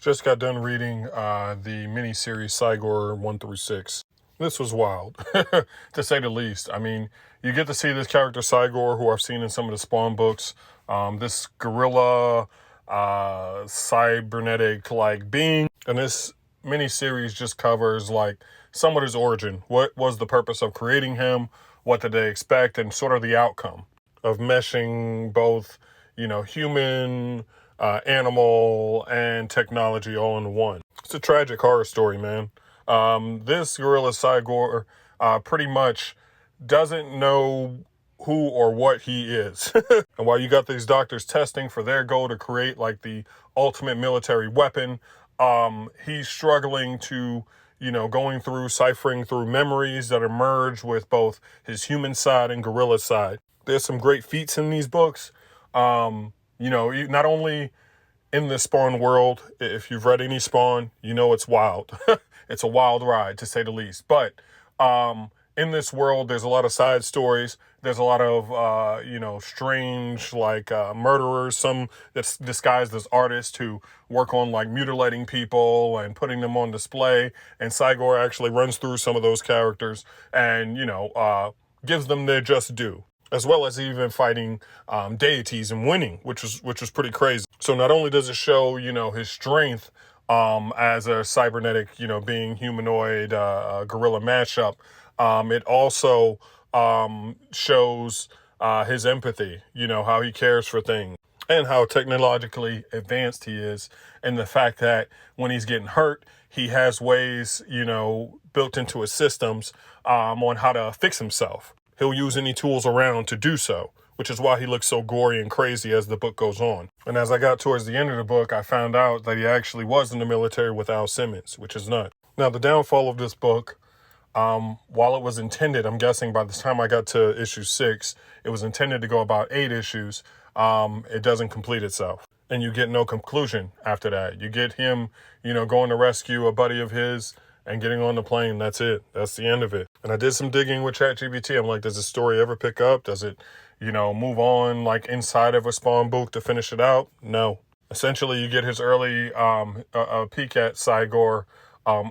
Just got done reading the miniseries Cy-Gor 1 through 6. This was wild, to say the least. I mean, you get to see this character Cy-Gor, who I've seen in some of the Spawn books. This gorilla, cybernetic-like being. And this miniseries just covers, like, somewhat his origin. What was the purpose of creating him? What did they expect? And sort of the outcome of meshing both, human, animal, and technology all in one. It's a tragic horror story, man. This gorilla Cy-Gor pretty much doesn't know who or what he is. And while you got these doctors testing for their goal to create like the ultimate military weapon, he's struggling to, going through, ciphering through memories that emerge with both his human side and gorilla side. There's some great feats in these books. Not only in the Spawn world, if you've read any Spawn, it's wild. It's a wild ride, to say the least. But in this world, there's a lot of side stories. There's a lot of, strange, murderers, some that's disguised as artists who work on, mutilating people and putting them on display. And Cy-Gor actually runs through some of those characters and, gives them their just due, as well as even fighting deities and winning, which was pretty crazy. So not only does it show, his strength as a cybernetic, being humanoid gorilla mashup, it also shows his empathy, how he cares for things and how technologically advanced he is. And the fact that when he's getting hurt, he has ways, built into his systems on how to fix himself. He'll use any tools around to do so, which is why he looks so gory and crazy as the book goes on. And as I got towards the end of the book, I found out that he actually was in the military with Al Simmons, which is nuts. Now, the downfall of this book, while it was intended, I'm guessing by the time I got to issue 6, it was intended to go about 8 issues. It doesn't complete itself. And you get no conclusion after that. You get him, going to rescue a buddy of his and getting on the plane. That's it. That's the end of it. And I did some digging with ChatGPT. I'm like, does the story ever pick up? Does it, move on inside of a Spawn book to finish it out? No. Essentially, you get his early peek at Cy-Gor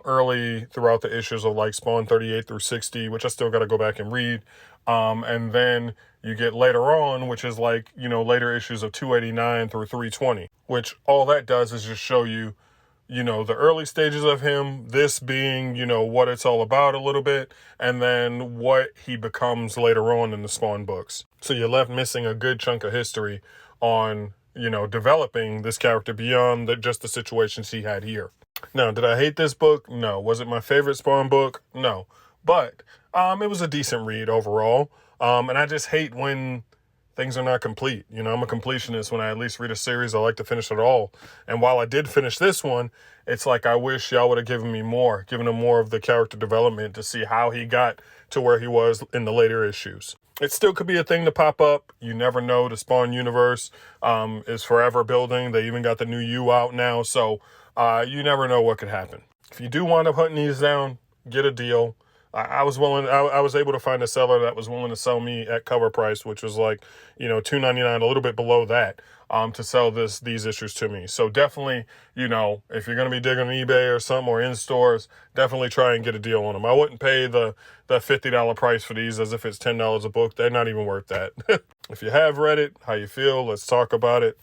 early throughout the issues of Spawn 38 through 60, which I still got to go back and read. And then you get later on, which is later issues of 289 through 320, which all that does is just show you, the early stages of him, this being, what it's all about a little bit, and then what he becomes later on in the Spawn books. So you're left missing a good chunk of history on, developing this character beyond just the situations he had here. Now, did I hate this book? No. Was it my favorite Spawn book? No. But it was a decent read overall. And I just hate when things are not complete. I'm a completionist. When I at least read a series, I like to finish it all. And while I did finish this one, it's like I wish y'all would have given him more of the character development to see how he got to where he was in the later issues. It still could be a thing to pop up. You never know. The Spawn universe is forever building. They even got the new U out now. So you never know what could happen. If you do wind up hunting these down, get a deal. I was able to find a seller that was willing to sell me at cover price, which was $2.99, a little bit below that, to sell these issues to me. So definitely, if you're going to be digging on eBay or something or in stores, definitely try and get a deal on them. I wouldn't pay the $50 price for these as if it's $10 a book. They're not even worth that. If you have read it, how you feel, let's talk about it.